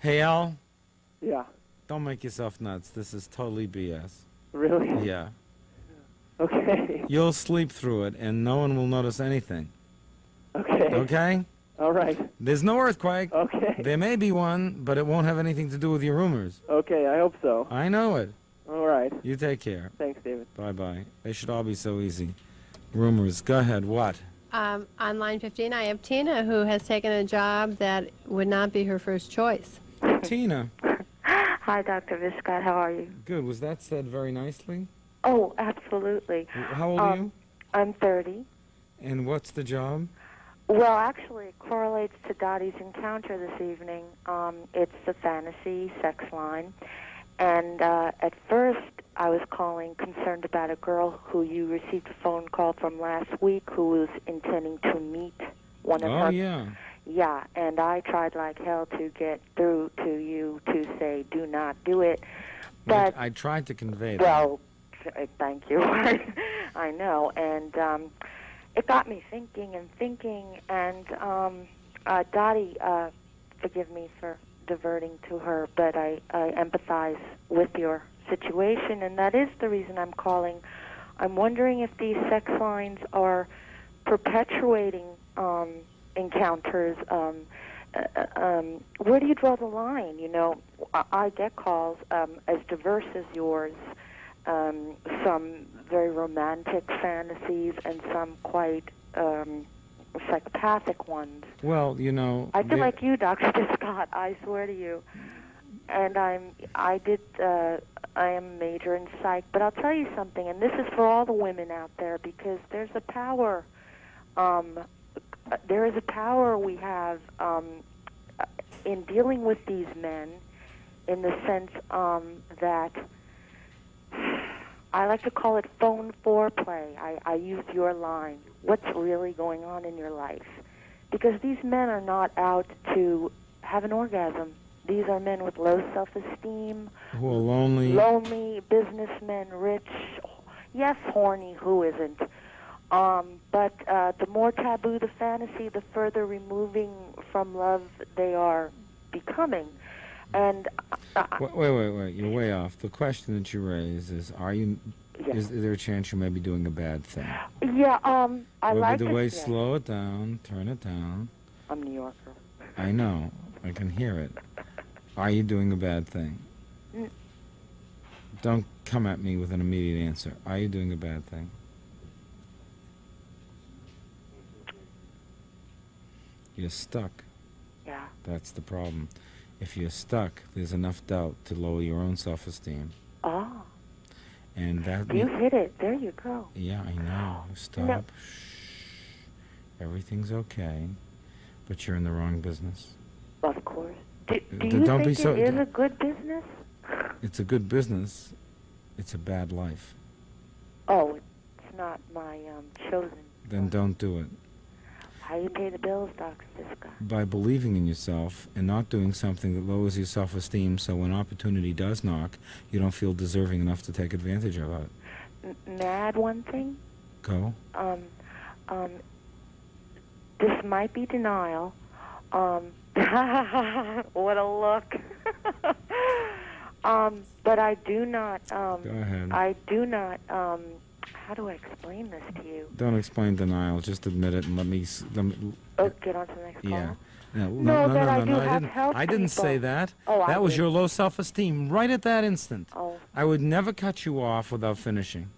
Hey, Al, Yeah. don't make yourself nuts. This is totally BS. Really? Yeah. Okay. You'll sleep through it, and no one will notice anything. Okay. Okay? All right. There's no earthquake. Okay. There may be one, but it won't have anything to do with your rumors. Okay, I hope so. I know it. All right. You take care. Thanks, David. Bye-bye. They should all be so easy. Rumors. Go ahead. What? On line 15, I have Tina, who has taken a job that would not be her first choice. Tina. Hi, Dr. Viscott. How are you? Good. Was that said very nicely? Oh, absolutely. How old are you? I'm 30. And what's the job? Well, actually, it correlates to Dottie's encounter this evening. It's the fantasy sex line. And at first, I was calling concerned about a girl who you received a phone call from last week who was intending to meet one of her. Oh, yeah. Yeah, and I tried like hell to get through to you to say, do not do it. But I tried to convey that. well, thank you. I know, and it got me thinking, and Dottie, forgive me for diverting to her, but I empathize with your situation, and that is the reason I'm calling. I'm wondering if these sex lines are perpetuating encounters. Where do you draw the line? You know, I get calls as diverse as yours, some very romantic fantasies and some quite psychopathic ones. Well, you know... I feel like you, Dr. Scott, I swear to you. And I am major in psych, but I'll tell you something, and this is for all the women out there, because there's a power, there is a power we have in dealing with these men, in the sense that I like to call it phone foreplay. I use your line. What's really going on in your life? Because these men are not out to have an orgasm. These are men with low self-esteem. Who are lonely. Lonely, businessmen, rich. Yes, horny, who isn't? But the more taboo the fantasy, the further removing from love they are becoming. And wait. You're way off. The question that you raise is, yes. Is there a chance you may be doing a bad thing? Yeah, I like the it. way, Yeah. slow it down, turn it down. I'm New Yorker. I know. I can hear it. Are you doing a bad thing? Don't come at me with an immediate answer. Are you doing a bad thing? You're stuck. Yeah. That's the problem. If you're stuck, there's enough doubt to lower your own self-esteem. Oh. And that... You hit it. There you go. Yeah, I know. Stop. No. Shh. Everything's okay, but you're in the wrong business. Of course. Do you Don't think be so... it is a good business? It's a good business. It's a bad life. Oh, it's not my chosen. Then don't do it. How you pay the bills, Dr. Viscott? By believing in yourself and not doing something that lowers your self-esteem, so when opportunity does knock, you don't feel deserving enough to take advantage of it. May I add one thing? Go. This might be denial. What a look. But I do not. Go ahead. I do not. How do I explain this to you? Don't explain denial. Just admit it and let me. Oh, get on to the next call. Yeah. No, that I do have help I didn't people. say that. Oh, I that was did. your low self-esteem right at that instant. Oh. I would never cut you off without finishing.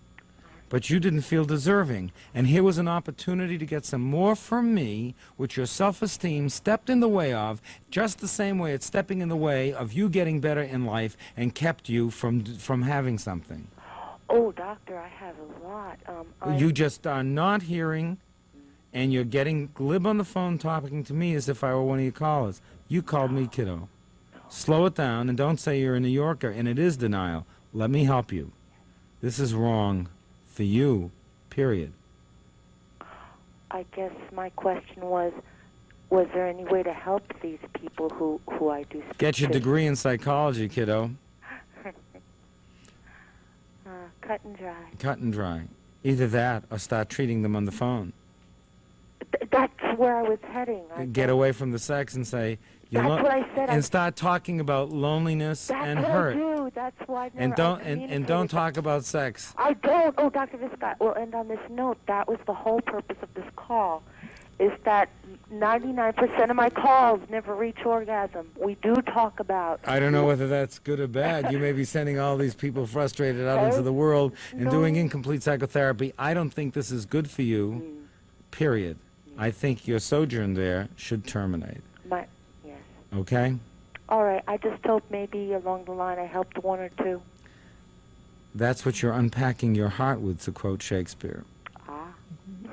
But you didn't feel deserving. And here was an opportunity to get some more from me, which your self-esteem stepped in the way of, just the same way it's stepping in the way of you getting better in life and kept you from having something. Oh, doctor, I have a lot. You just are not hearing, and you're getting glib on the phone talking to me as if I were one of your callers. You called me, kiddo. Slow it down, and don't say you're a New Yorker, and it is denial. Let me help you. This is wrong for you, period. I guess my question was there any way to help these people who I do speak Get your to? degree in psychology, kiddo. Cut and dry. Cut and dry. Either that or start treating them on the phone. That's where I was heading. Get away from the sex and say, You're That's what I said. And start talking about loneliness That's and what hurt. I do. That's why I never, And I don't communicated. talk about sex. I don't. Oh, Dr. Viscott. Well, and on this note, that was the whole purpose of this call, is that 99% of my calls never reach orgasm. We do talk about. I don't know whether that's good or bad. You may be sending all these people frustrated out into the world and doing incomplete psychotherapy. I don't think this is good for you, period. I think your sojourn there should terminate. Yes. Okay? All right. I just hope maybe along the line I helped one or two. That's what you're unpacking your heart with, to quote Shakespeare. Ah.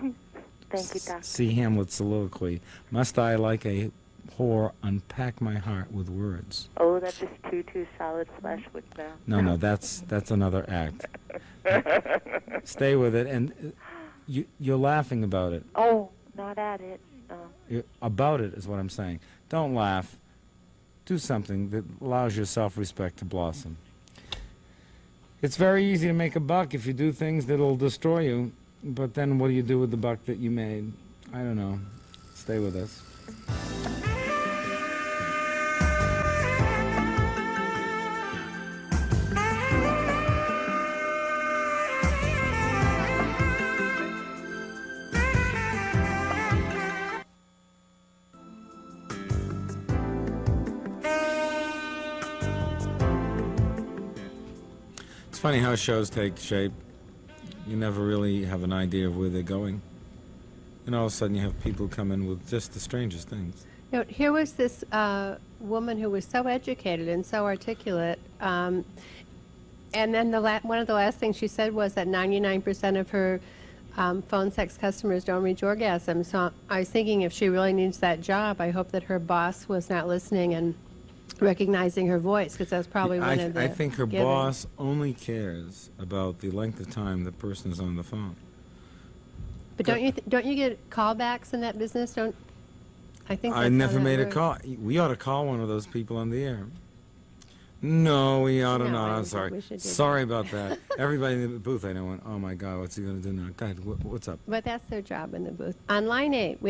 Thank you, Doctor. See Hamlet's soliloquy. Must I, like a whore, unpack my heart with words? Oh, that's just too solid flesh with now. No, that's another act. Stay with it, and you're laughing about it. Oh, not at it. About it is what I'm saying. Don't laugh. Do something that allows your self-respect to blossom. It's very easy to make a buck if you do things that'll destroy you, but then what do you do with the buck that you made? I don't know. Stay with us. It's funny how shows take shape. You never really have an idea of where they're going. And all of a sudden you have people come in with just the strangest things. You know, here was this woman who was so educated and so articulate, and then one of the last things she said was that 99% of her phone sex customers don't reach orgasm. So I was thinking, if she really needs that job, I hope that her boss was not listening and recognizing her voice, because that's probably one of the I think her givens. boss only cares about the length of time the person is on the phone. But don't you get callbacks in that business? Don't I think I that's never how that made a works. call. We ought to call one of those people on the air. No, we ought to No, not. I I'm don't think sorry. we should do Sorry about that. Everybody in the booth, I know, went, oh my God, what's he going to do now? Go ahead, what's up? But that's their job in the booth. On line 8, we